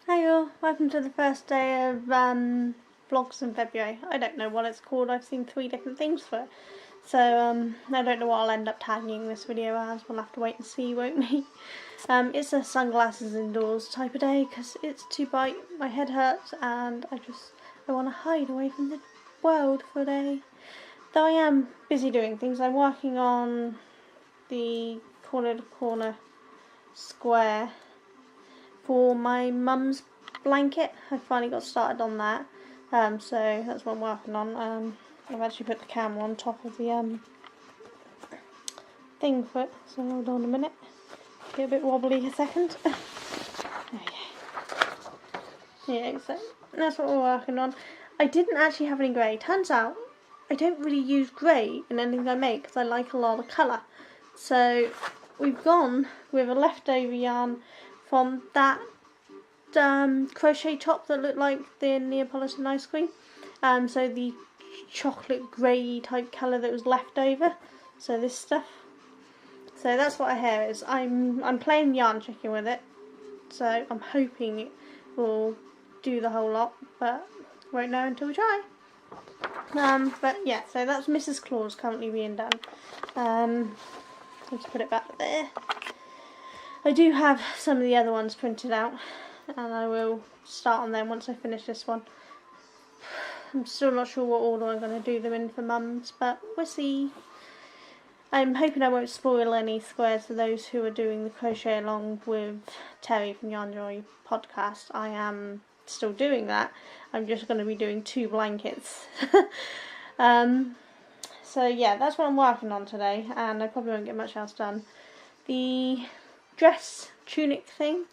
Hey all, welcome to the first day of vlogs in February. I don't know what it's called, I've seen 3 different things for it. So I don't know what I'll end up tagging this video as, we'll have to wait and see, won't we? It's a sunglasses indoors type of day because it's too bright, my head hurts and I want to hide away from the world for a day. Though I am busy doing things, I'm working on the corner to corner square for my mum's blanket. I finally got started on that, so that's what I'm working on. I've actually put the camera on top of the thing for it, so hold on a minute, get a bit wobbly a second. There we go. Yeah, so that's what we're working on. I didn't actually have any grey. Turns out I don't really use grey in anything I make because I like a lot of colour. So we've gone with a leftover yarn from that crochet top that looked like the Neapolitan ice cream. So the chocolate grey type colour that was left over. So this stuff. So that's what her hair is. I'm playing yarn chicken with it. So I'm hoping it will do the whole lot, but won't know until we try. But yeah, so that's Mrs. Claus currently being done. Let's put it back there. I do have some of the other ones printed out, and I will start on them once I finish this one. I'm still not sure what order I'm going to do them in for Mum's, but we'll see. I'm hoping I won't spoil any squares for those who are doing the crochet along with Terry from Yarn Joy podcast. I am still doing that. I'm just going to be doing 2 blankets. So yeah, that's what I'm working on today, and I probably won't get much else done. The dress tunic thing,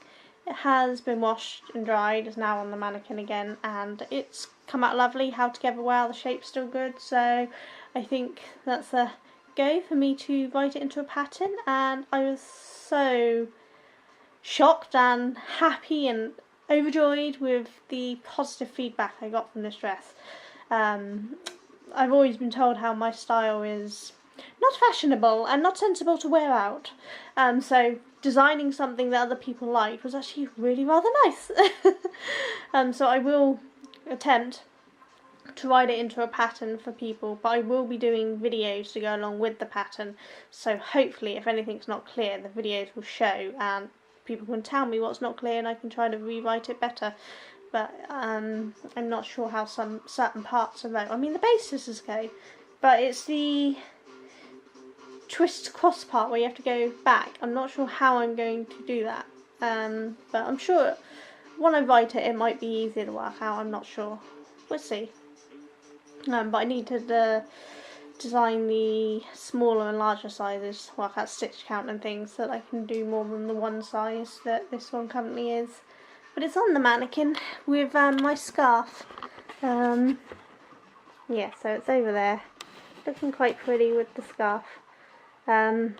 it has been washed and dried, it's now on the mannequin again, and it's come out lovely, held together well, the shape's still good, so I think that's a go for me to write it into a pattern. And I was so shocked and happy and overjoyed with the positive feedback I got from this dress. I've always been told how my style is not fashionable and not sensible to wear out, so designing something that other people liked was actually really rather nice. So I will attempt to write it into a pattern for people, but I will be doing videos to go along with the pattern, so hopefully if anything's not clear the videos will show and people can tell me what's not clear and I can try to rewrite it better. But I'm not sure how some certain parts are wrote. I mean the basis is okay, but it's the twist cross part where you have to go back. I'm not sure how I'm going to do that, but I'm sure when I write it, it might be easier to work out. I'm not sure. We'll see. But I need to design the smaller and larger sizes, work out stitch count and things, so that I can do more than the one size that this one currently is. But it's on the mannequin with my scarf. Yeah, so it's over there, looking quite pretty with the scarf. I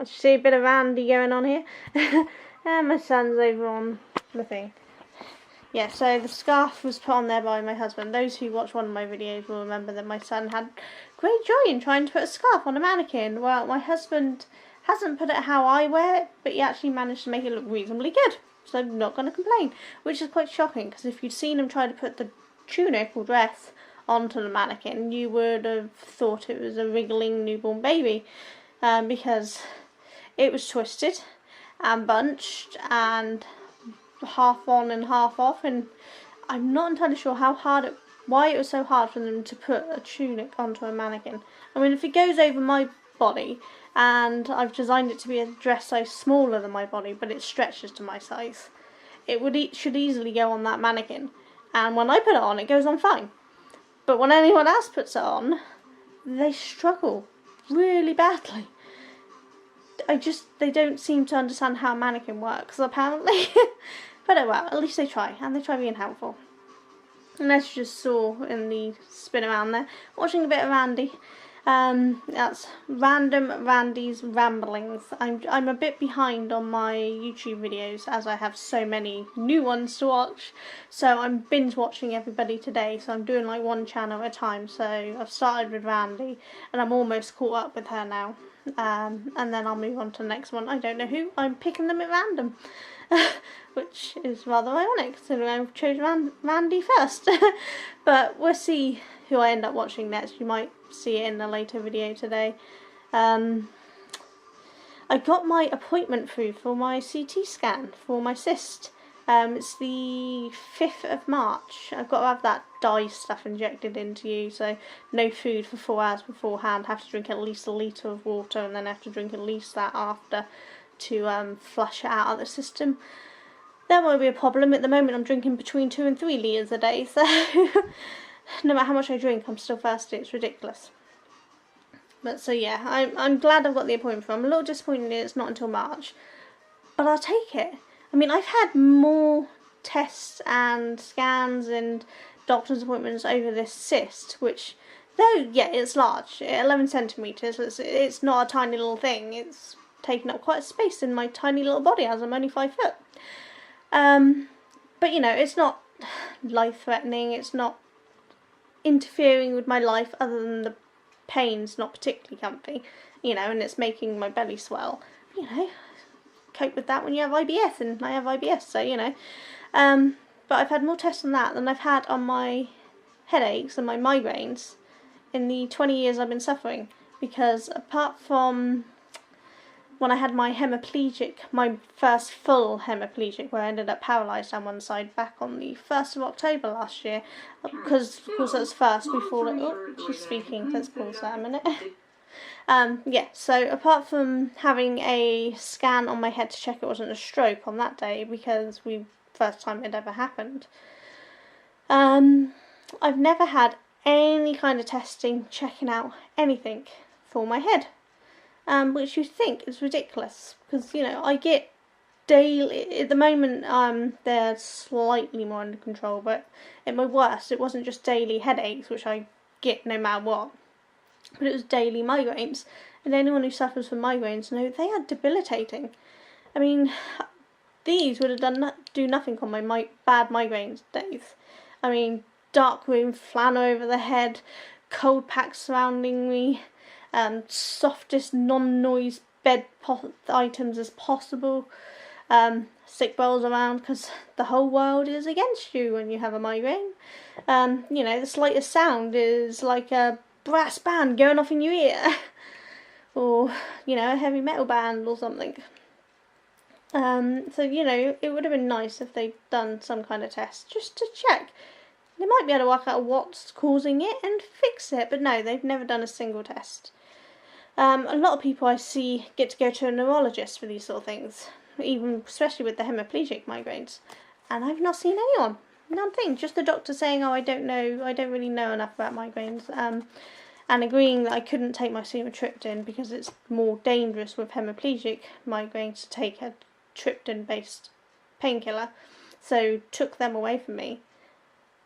see a bit of Andy going on here. And my son's over on the thing. Yeah, so the scarf was put on there by my husband. Those who watch one of my videos will remember that my son had great joy in trying to put a scarf on a mannequin. Well, my husband hasn't put it how I wear it, but he actually managed to make it look reasonably good. So I'm not going to complain, which is quite shocking, because if you'd seen him try to put the tunic or dress onto the mannequin, you would have thought it was a wriggling newborn baby, because it was twisted and bunched and half on and half off, and I'm not entirely sure why it was so hard for them to put a tunic onto a mannequin. I mean, if it goes over my body, and I've designed it to be a dress size smaller than my body, but it stretches to my size, it should easily go on that mannequin, and when I put it on, it goes on fine. But when anyone else puts it on, they struggle really badly. They don't seem to understand how a mannequin works, apparently. But oh well, at least they try, and they try being helpful. And as you just saw in the spin around there, watching a bit of Randy. That's Random Randy's Ramblings. I'm a bit behind on my YouTube videos as I have so many new ones to watch, so I'm binge watching everybody today, so I'm doing like one channel at a time. So I've started with Randy and I'm almost caught up with her now. and then I'll move on to the next one. I don't know who. I'm picking them at random, which is rather ironic considering I chose Randy first. But we'll see who I end up watching next. You might see it in a later video today. I got my appointment through for my CT scan for my cyst. It's the 5th of March. I've got to have that dye stuff injected into you, so no food for 4 hours beforehand. Have to drink at least a litre of water, and then have to drink at least that after to flush it out of the system. That won't be a problem. At the moment I'm drinking between 2 and 3 litres a day, so no matter how much I drink I'm still thirsty. It's ridiculous. But so yeah, I'm glad I've got the appointment for. I'm a little disappointed it's not until March, but I'll take it. I mean, I've had more tests and scans and doctor's appointments over this cyst, which, though, yeah, it's large, 11 centimetres, it's not a tiny little thing, it's taken up quite a space in my tiny little body as I'm only 5 foot. But, you know, it's not life-threatening, it's not interfering with my life other than the pain's not particularly comfy, you know, and it's making my belly swell, you know. Cope with that when you have IBS, and I have IBS, so you know. But I've had more tests on that than I've had on my headaches and my migraines in the 20 years I've been suffering, because apart from when I had my hemiplegic, my first full hemiplegic, where I ended up paralysed on one side back on the 1st of October last year, because of course that was first before it, oh, she's speaking, let's pause that a minute. Yeah, so apart from having a scan on my head to check it wasn't a stroke on that day, because first time it ever happened, I've never had any kind of testing checking out anything for my head, which you think is ridiculous, because, you know, I get daily, at the moment they're slightly more under control, but at my worst it wasn't just daily headaches, which I get no matter what, but it was daily migraines, and anyone who suffers from migraines know they are debilitating. I mean, these would have do nothing on my bad migraines days. I mean, dark room, flannel over the head, cold packs surrounding me, softest non-noise bed items as possible, sick bowls around, because the whole world is against you when you have a migraine. You know, the slightest sound is like a brass band going off in your ear, or, you know, a heavy metal band or something. So, you know, it would have been nice if they'd done some kind of test just to check. They might be able to work out what's causing it and fix it, but no, they've never done a single test. A lot of people I see get to go to a neurologist for these sort of things, even especially with the hemiplegic migraines, and I've not seen anyone. Nothing, just the doctor saying, oh, I don't really know enough about migraines, and agreeing that I couldn't take my sumatriptan because it's more dangerous with hemiplegic migraines to take a triptan-based painkiller, so took them away from me.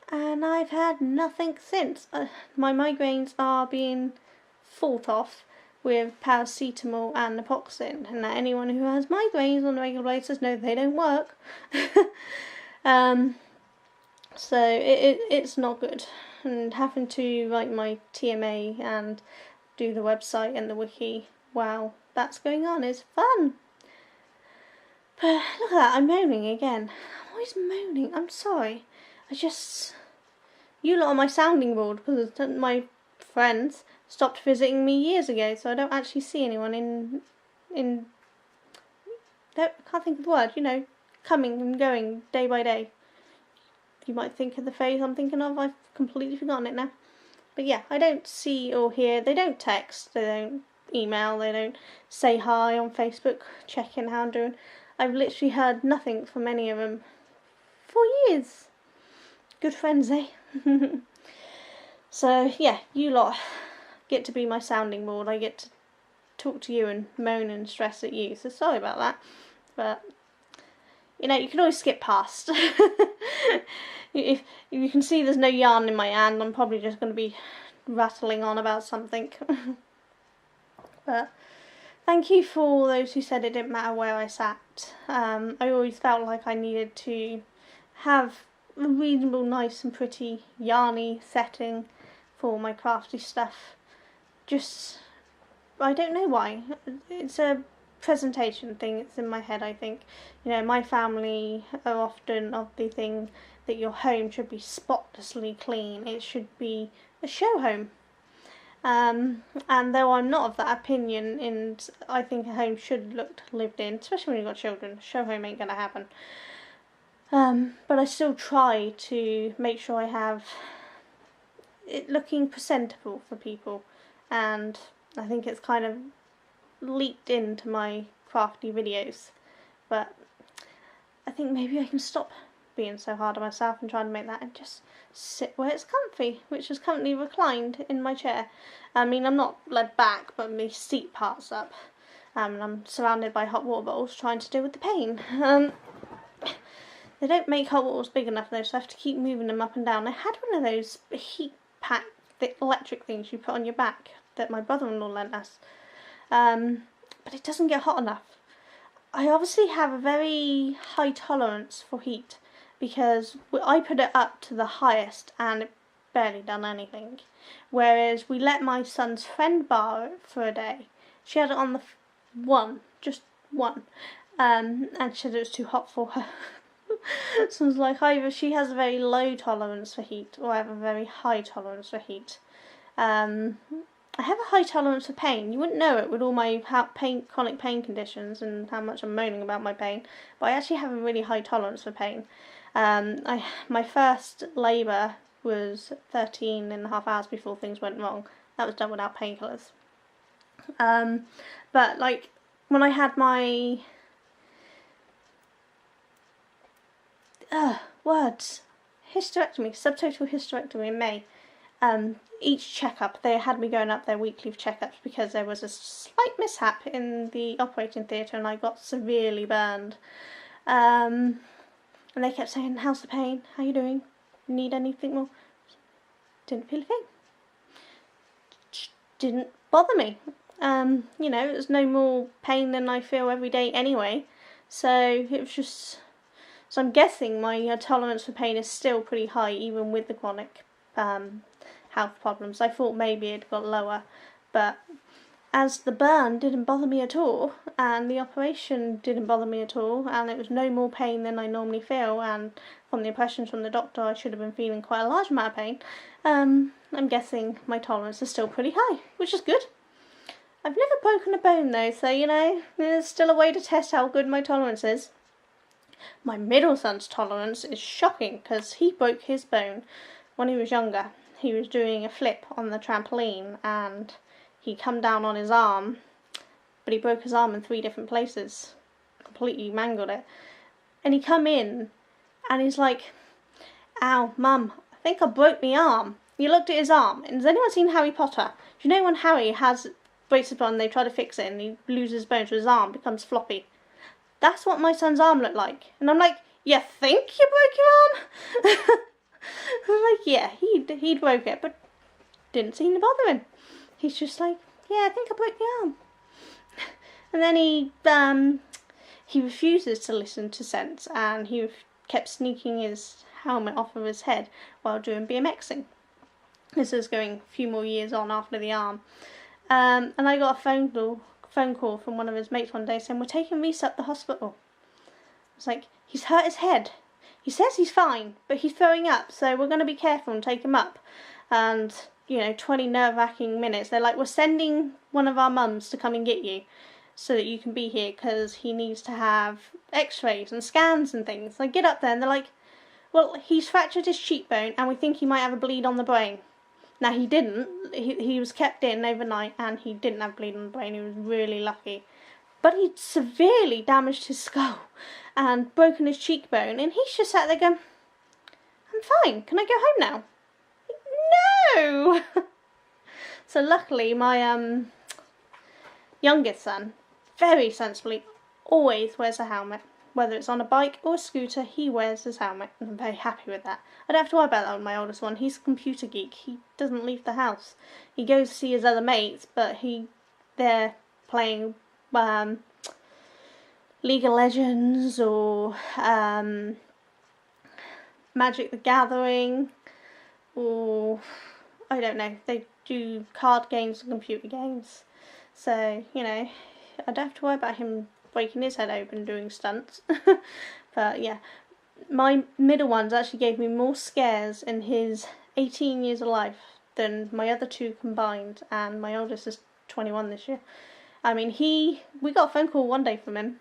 And I've had nothing since. My migraines are being fought off with paracetamol and naproxen, and anyone who has migraines on a regular basis knows they don't work. So it's not good, and having to write my TMA and do the website and the wiki while that's going on is fun. But look at that, I'm moaning again. I'm always moaning, I'm sorry. You lot are my sounding board, because my friends stopped visiting me years ago, so I don't actually see anyone I can't think of the word, you know, coming and going day by day. You might think of the phrase I'm thinking of, I've completely forgotten it now. But yeah, I don't see or hear, they don't text, they don't email, they don't say hi on Facebook, check in how I'm doing. I've literally heard nothing from any of them for years. Good friends, eh? So yeah, you lot get to be my sounding board. I get to talk to you and moan and stress at you, so sorry about that. But, you know, you can always skip past. If you can see there's no yarn in my hand, I'm probably just going to be rattling on about something. But thank you for all those who said it didn't matter where I sat. I always felt like I needed to have a reasonable, nice and pretty yarny setting for my crafty stuff. Just I don't know why. It's a presentation thing. It's in my head, I think. You know, my family are often of the thing that your home should be spotlessly clean. It should be a show home. And though I'm not of that opinion, and I think a home should look lived in, especially when you've got children, show home ain't gonna happen. But I still try to make sure I have it looking presentable for people, and I think it's kind of leaked into my crafty videos. But I think maybe I can stop being so hard on myself and trying to make that and just sit where it's comfy, which is comfortably reclined in my chair. I mean, I'm not led back, but my seat part's up. And I'm surrounded by hot water bottles trying to deal with the pain. They don't make hot waters big enough though, so I have to keep moving them up and down. I had one of those heat pack electric things you put on your back that my brother-in-law lent us. But it doesn't get hot enough. I obviously have a very high tolerance for heat, because I put it up to the highest and it barely done anything. Whereas we let my son's friend borrow it for a day. She had it on just one, and she said it was too hot for her. So I was like, either she has a very low tolerance for heat, or I have a very high tolerance for heat. I have a high tolerance for pain. You wouldn't know it with all my chronic pain conditions and how much I'm moaning about my pain, but I actually have a really high tolerance for pain. My first labour was 13.5 hours before things went wrong. That was done without painkillers. But like when I had my hysterectomy, subtotal hysterectomy in May. Each checkup, they had me going up their weekly checkups because there was a slight mishap in the operating theatre and I got severely burned. And they kept saying, "How's the pain? How you doing? Need anything more?" Didn't feel a thing. Didn't bother me. You know, it was no more pain than I feel every day anyway. So it was just. So I'm guessing my tolerance for pain is still pretty high, even with the chronic health problems. I thought maybe it got lower, but as the burn didn't bother me at all, and the operation didn't bother me at all, and it was no more pain than I normally feel, and from the impressions from the doctor I should have been feeling quite a large amount of pain, I'm guessing my tolerance is still pretty high, which is good. I've never broken a bone though, so you know, there's still a way to test how good my tolerance is. My middle son's tolerance is shocking because he broke his bone when he was younger. He was doing a flip on the trampoline and he come down on his arm, but he broke his arm in 3 different places. Completely mangled it. And he come in and he's like, "Ow, Mum, I think I broke my arm." He looked at his arm, and has anyone seen Harry Potter? Do you know when Harry breaks his bone and they try to fix it and he loses bones, so his arm becomes floppy? That's what my son's arm looked like. And I'm like, "You think you broke your arm?" I'm like, yeah, he broke it, but didn't seem to bother him. He's just like, "Yeah, I think I broke the arm." And then he refuses to listen to sense, and he kept sneaking his helmet off of his head while doing BMXing. This is going a few more years on after the arm. And I got a phone call from one of his mates one day saying, "We're taking Reese up the hospital." I was like, "He's hurt his head. He says he's fine, but he's throwing up, so we're going to be careful and take him up." And, you know, 20 nerve-wracking minutes. They're like, "We're sending one of our mums to come and get you so that you can be here because he needs to have x-rays and scans and things." I get up there and they're like, "Well, he's fractured his cheekbone and we think he might have a bleed on the brain." Now, he didn't. He was kept in overnight and he didn't have bleed on the brain. He was really lucky. But he'd severely damaged his skull and broken his cheekbone, and he's just sat there going, "I'm fine. Can I go home now?" No! So luckily, my youngest son, very sensibly, always wears a helmet. Whether it's on a bike or a scooter, he wears his helmet, and I'm very happy with that. I don't have to worry about that with my oldest one. He's a computer geek. He doesn't leave the house. He goes to see his other mates, but they're playing League of Legends or Magic the Gathering, or I don't know, they do card games and computer games. So, you know, I don't have to worry about him breaking his head open doing stunts. But yeah, my middle one's actually gave me more scares in his 18 years of life than my other two combined, and my oldest is 21 this year. I mean, we got a phone call one day from him,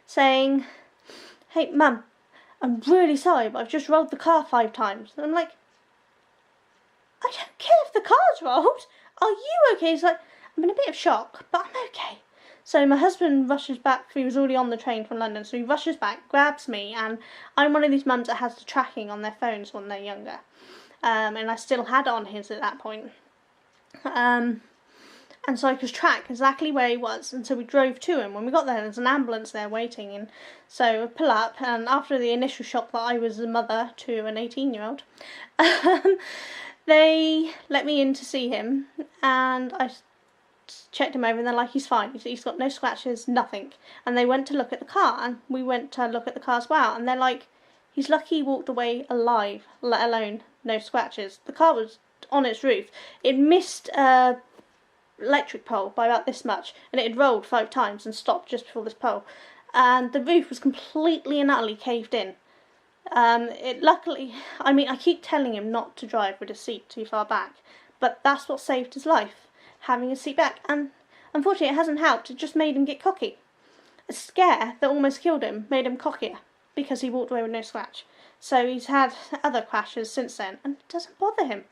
saying, "Hey, Mum, I'm really sorry, but I've just rolled the car 5 times." And I'm like, "I don't care if the car's rolled. Are you okay?" He's like, "I'm in a bit of shock, but I'm okay." So my husband rushes back. He was already on the train from London, so he rushes back, grabs me, and I'm one of these mums that has the tracking on their phones when they're younger. And I still had it on his at that point. And so I could track exactly where he was, and so we drove to him. When we got there, there was an ambulance there waiting, and so we pull up, and after the initial shock that I was a mother to an 18-year-old, they let me in to see him, and I checked him over, and they're like, "He's fine, he's got no scratches, nothing." And they went to look at the car, and we went to look at the car as well, and they're like, "He's lucky he walked away alive, let alone no scratches." The car was on its roof. It missed a electric pole by about this much, and it had rolled 5 times and stopped just before this pole, and the roof was completely and utterly caved in. It luckily, I mean, I keep telling him not to drive with a seat too far back, but that's what saved his life, having a seat back, and unfortunately it hasn't helped. It just made him get cocky. A scare that almost killed him made him cockier, because he walked away with no scratch. So he's had other crashes since then, and it doesn't bother him.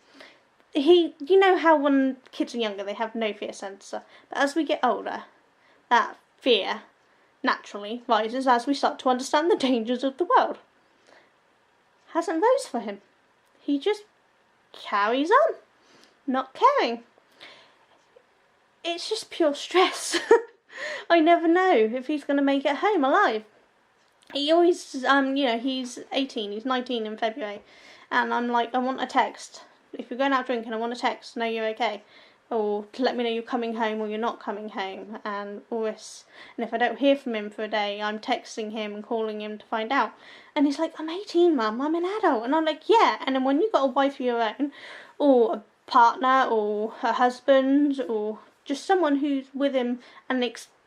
You know how when kids are younger they have no fear sensor, but as we get older, that fear naturally rises as we start to understand the dangers of the world. Hasn't rose for him. He just carries on, not caring. It's just pure stress. I never know if he's going to make it home alive. He always, you know, he's 18, he's 19 in February, and I'm like, I want a text. If you're going out drinking, I want a text to know you're okay, or to let me know you're coming home or you're not coming home, and all this. And if I don't hear from him for a day, I'm texting him and calling him to find out. And he's like, "I'm 18, Mum, I'm an adult." And I'm like, "Yeah." And then when you've got a wife of your own, or a partner, or a husband, or just someone who's with him and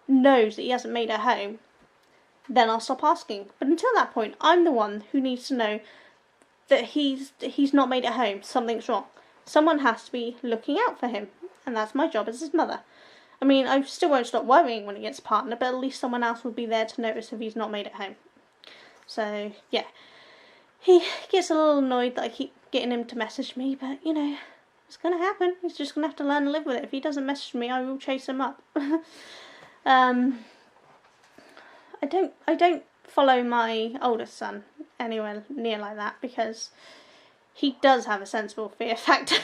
knows that he hasn't made it home, then I'll stop asking. But until that point, I'm the one who needs to know that he's not made it home. Something's wrong. Someone has to be looking out for him, and that's my job as his mother. I mean, I still won't stop worrying when he gets a partner, but at least someone else will be there to notice if he's not made it home. So yeah, he gets a little annoyed that I keep getting him to message me, but you know, it's gonna happen. He's just gonna have to learn to live with it. If he doesn't message me, I will chase him up. I don't follow my oldest son anywhere near like that, because he does have a sensible fear factor,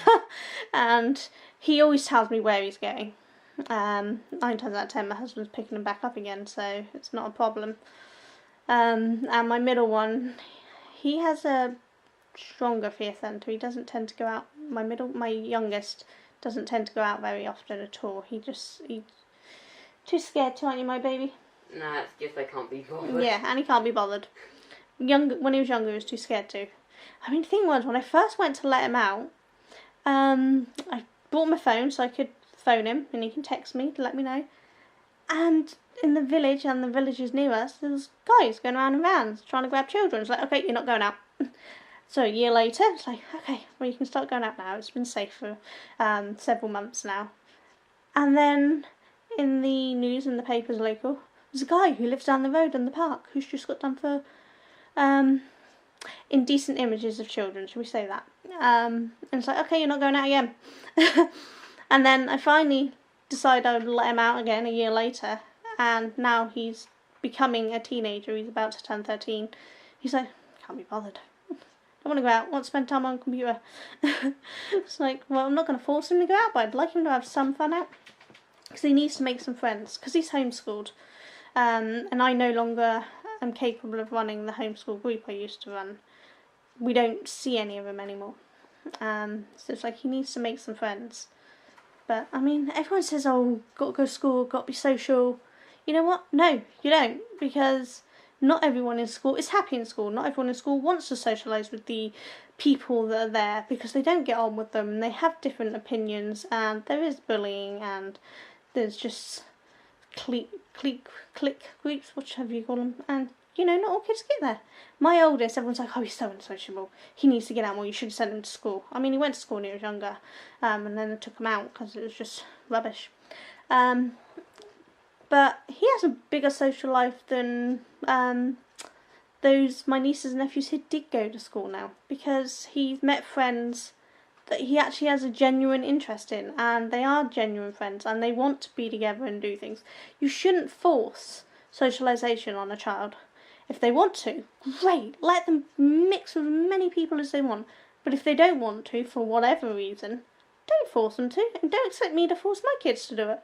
and he always tells me where he's going. 9 times out of 10 my husband's picking him back up again, so it's not a problem. And my middle one, he has a stronger fear centre. He doesn't tend to go out. My youngest doesn't tend to go out very often at all. He's too scared to, aren't you, my baby? Nah, it's just I can't be bothered. Yeah, and he can't be bothered. When he was younger, he was too scared to. I mean, the thing was, when I first went to let him out, I bought my phone so I could phone him and he can text me to let me know. And in the village, and the villages near us, there's guys going around in vans trying to grab children. It's like, okay, you're not going out. So a year later, it's like, okay, well, you can start going out now. It's been safe for several months now. And then in the news, in the papers local, there's a guy who lives down the road in the park who's just got done for indecent images of children, shall we say that. And it's like, okay, you're not going out again. And then I finally decided I would let him out again a year later, and now he's becoming a teenager. He's about to turn 13. He's like, can't be bothered. I want to go out. I want to spend time on a computer. It's like, well, I'm not going to force him to go out, but I'd like him to have some fun out, because he needs to make some friends, because he's homeschooled. And I no longer am capable of running the homeschool group I used to run. We don't see any of them anymore. So it's like he needs to make some friends. But, I mean, everyone says, oh, got to go to school, got to be social. You know what? No, you don't. Because Not everyone in school is happy in school. Not everyone in school wants to socialise with the people that are there because they don't get on with them and they have different opinions, and there is bullying and there's just clique groups, whatever you call them, and you know, not all kids get there. My oldest, everyone's like, oh, he's so unsociable. He needs to get out more. You should have sent him to school. I mean, he went to school when he was younger, and then I took him out because it was just rubbish. But he has a bigger social life than those my nieces and nephews who did go to school now, because he's met friends that he actually has a genuine interest in, and they are genuine friends and they want to be together and do things. You shouldn't force socialisation on a child. If they want to, great, let them mix with as many people as they want. But if they don't want to, for whatever reason, don't force them to, and don't expect me to force my kids to do it.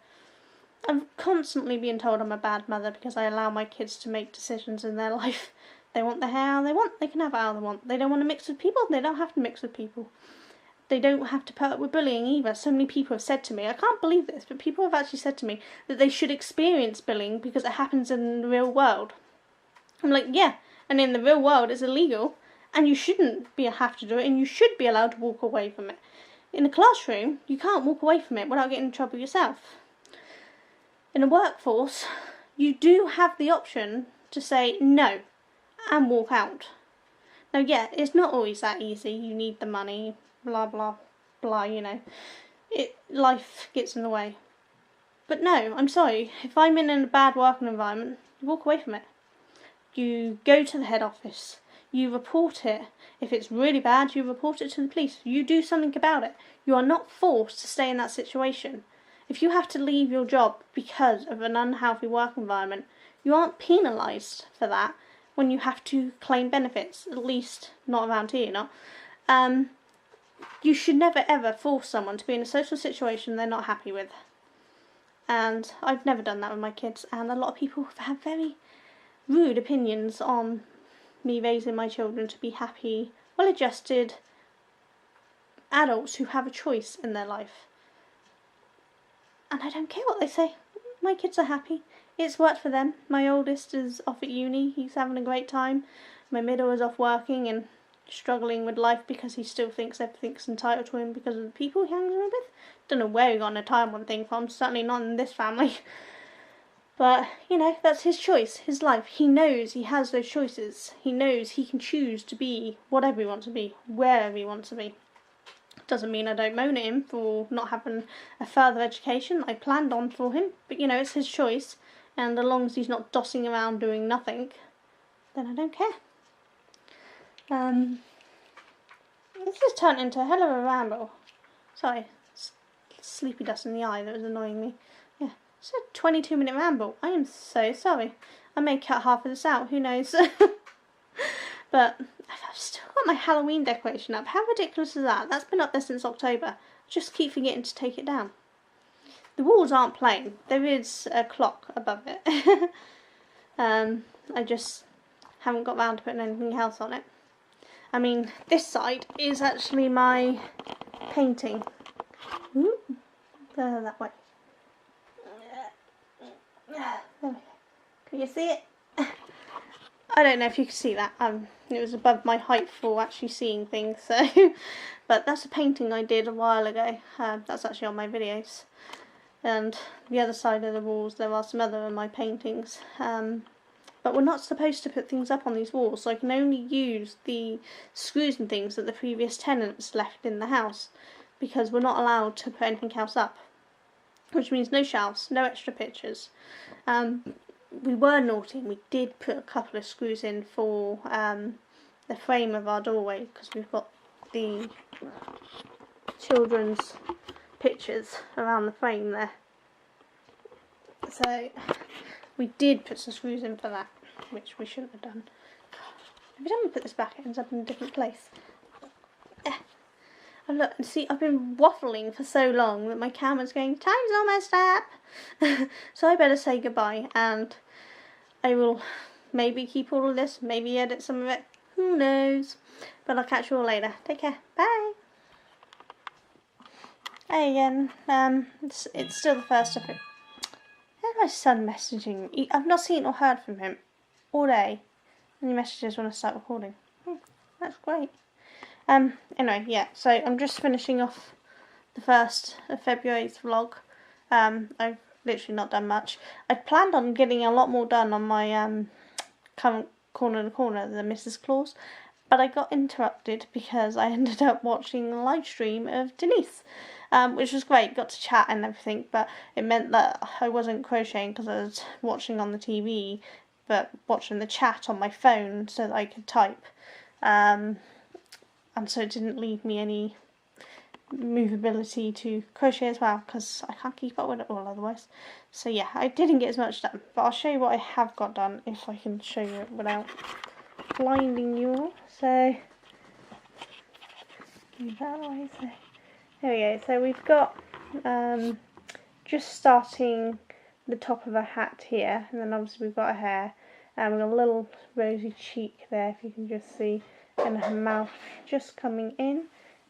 I'm constantly being told I'm a bad mother because I allow my kids to make decisions in their life. They want their hair how they want, they can have it how they want. They don't want to mix with people, they don't have to mix with people. They don't have to put up with bullying either. So many people have said to me, I can't believe this, but people have actually said to me that they should experience bullying because it happens in the real world. I'm like, yeah, and in the real world it's illegal, and you shouldn't have to do it, and you should be allowed to walk away from it. In a classroom, you can't walk away from it without getting in trouble yourself. In a workforce, you do have the option to say no and walk out. Now, yeah, it's not always that easy. You need the money, blah, blah, blah, you know. Life gets in the way. But no, I'm sorry. If I'm in a bad working environment, you walk away from it. You go to the head office. You report it. If it's really bad, you report it to the police. You do something about it. You are not forced to stay in that situation. If you have to leave your job because of an unhealthy work environment, you aren't penalised for that when you have to claim benefits, at least not around here, not. You should never ever force someone to be in a social situation they're not happy with. And I've never done that with my kids, and a lot of people have very rude opinions on me raising my children to be happy, well-adjusted adults who have a choice in their life. And I don't care what they say. My kids are happy. It's worked for them. My oldest is off at uni. He's having a great time. My middle is off working and struggling with life because he still thinks everything's entitled to him because of the people he hangs around with. Don't know where he got an entitlement thing from. Certainly not in this family. But, you know, that's his choice, his life. He knows he has those choices. He knows he can choose to be whatever he wants to be, wherever he wants to be. Doesn't mean I don't moan at him for not having a further education I planned on for him. But, you know, it's his choice. And as long as he's not dossing around doing nothing, then I don't care. This has turned into a hell of a ramble. Sorry, sleepy dust in the eye that was annoying me. Yeah, it's a 22-minute ramble. I am so sorry. I may cut half of this out, who knows. But I've still got my Halloween decoration up. How ridiculous is that? That's been up there since October. I just keep forgetting to take it down. The walls aren't plain. There is a clock above it. I just haven't got round to putting anything else on it. I mean, this side is actually my painting. Ooh, that way. There we go. Can you see it? I don't know if you can see that. It was above my height for actually seeing things. So, but that's a painting I did a while ago. That's actually on my videos. And the other side of the walls, there are some other of my paintings. But we're not supposed to put things up on these walls, so I can only use the screws and things that the previous tenants left in the house, because we're not allowed to put anything else up. Which means no shelves, no extra pictures. We were naughty and we did put a couple of screws in for the frame of our doorway, because we've got the children's pictures around the frame there. So we did put some screws in for that, which we shouldn't have done. Every time we put this back, it ends up in a different place. And look, and see, I've been waffling for so long that my camera's going, time's almost up. So I better say goodbye, and I will maybe keep all of this, maybe edit some of it, who knows. But I'll catch you all later. Take care. Bye. Hey again. It's still the 1st of it. There's my son messaging. I've not seen or heard from him all day. Any messages when I start recording? That's great. Anyway, yeah, so I'm just finishing off the 1st of February's vlog. I've literally not done much. I planned on getting a lot more done on my current corner to corner, the Mrs. Claus, but I got interrupted because I ended up watching a live stream of Denise, which was great. Got to chat and everything, but it meant that I wasn't crocheting because I was watching on the TV, but watching the chat on my phone so that I could type. And so it didn't leave me any movability to crochet as well, because I can't keep up with it all otherwise. So yeah, I didn't get as much done, but I'll show you what I have got done if I can show you it without blinding you all. So that way. So there we go. So we've got just starting the top of a hat here, and then obviously we've got her hair, and we've got a little rosy cheek there, if you can just see, and her mouth just coming in,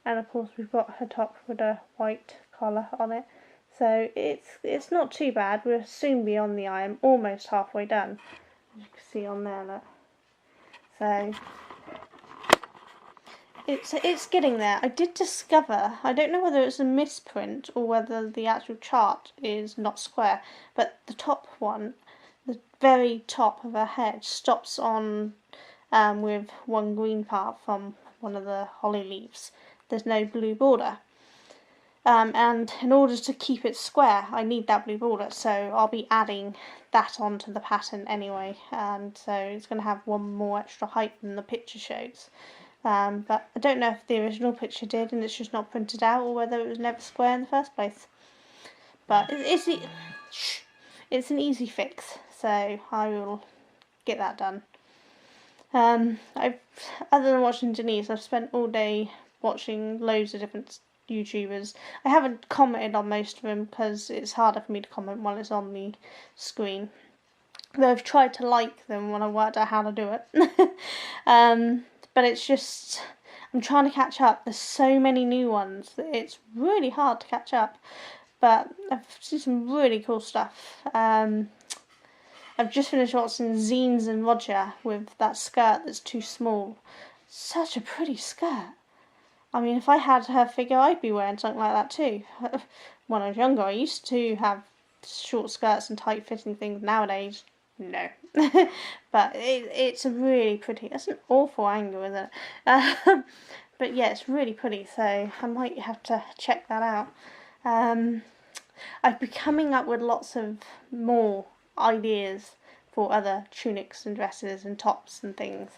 and of course we've got her top with a white collar on it. So it's not too bad. We'll soon be on the eye. I'm almost halfway done, as you can see on there. Look. So it's getting there. I did discover, I don't know whether it's a misprint or whether the actual chart is not square, but the top one, the very top of her head, stops on with one green part from one of the holly leaves. There's no blue border. And in order to keep it square, I need that blue border, so I'll be adding that onto the pattern anyway, and so it's going to have one more extra height than the picture shows. But I don't know if the original picture did and it's just not printed out, or whether it was never square in the first place. But it's an easy fix, so I will get that done. Other than watching Denise, I've spent all day watching loads of different YouTubers. I haven't commented on most of them because it's harder for me to comment while it's on the screen. Though I've tried to like them when I worked out how to do it. But it's just, I'm trying to catch up. There's so many new ones that it's really hard to catch up. But I've seen some really cool stuff. I've just finished watching Zines and Roger with that skirt that's too small. Such a pretty skirt. I mean, if I had her figure, I'd be wearing something like that too. When I was younger, I used to have short skirts and tight-fitting things. Nowadays, no. But it's a really pretty. That's an awful angle, isn't it? But yeah, it's really pretty. So I might have to check that out. I've been coming up with lots of more ideas for other tunics and dresses and tops and things.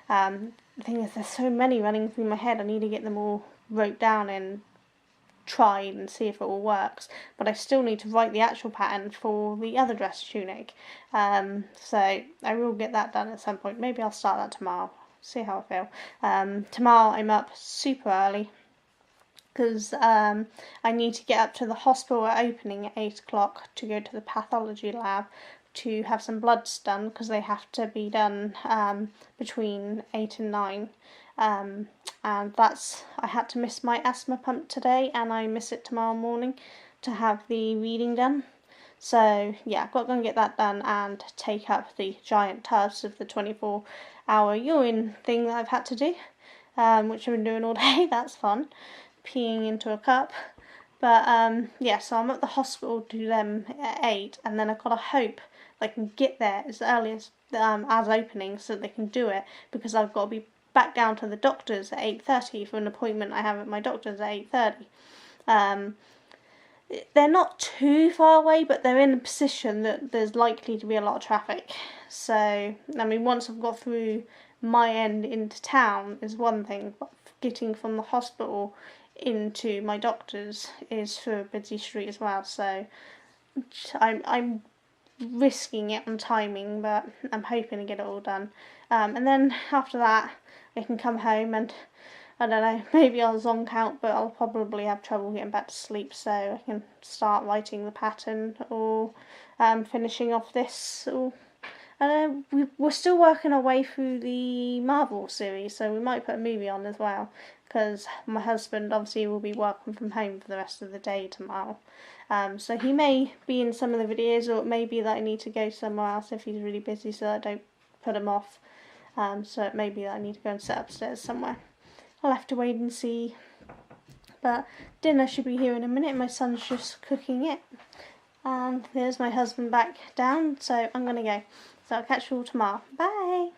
The thing is, there's so many running through my head. I need to get them all wrote down and tried and see if it all works. But I still need to write the actual pattern for the other dress tunic. So I will get that done at some point. Maybe I'll start that tomorrow. See how I feel. Tomorrow I'm up super early because I need to get up to the hospital at opening at 8 o'clock to go to the pathology lab to have some bloods done, because they have to be done between 8 and 9. And I had to miss my asthma pump today, and I miss it tomorrow morning to have the reading done. So yeah, I've got to go and get that done and take up the giant tubs of the 24-hour urine thing that I've had to do, which I've been doing all day. That's fun, peeing into a cup. But yeah, so I'm at the hospital to do them at 8, and then I've got to hope I can get there as early as opening so that they can do it, because I've got to be back down to the doctor's at 8:30 for an appointment I have at my doctor's at 8:30. They're not too far away, but they're in a position that there's likely to be a lot of traffic. So, I mean, once I've got through my end into town is one thing, but getting from the hospital into my doctor's is through a busy street as well. So I'm risking it on timing, but I'm hoping to get it all done. And then after that, I can come home and, I don't know, maybe I'll zonk out, but I'll probably have trouble getting back to sleep, so I can start writing the pattern or finishing off this. Or I don't know, we're still working our way through the Marvel series, so we might put a movie on as well, because my husband obviously will be working from home for the rest of the day tomorrow. So he may be in some of the videos, or it may be that I need to go somewhere else if he's really busy, so that I don't put him off. so it may be that I need to go and sit upstairs somewhere. I'll have to wait and see. But dinner should be here in a minute. My son's just cooking it. And there's my husband back down, so I'm going to go. So I'll catch you all tomorrow. Bye!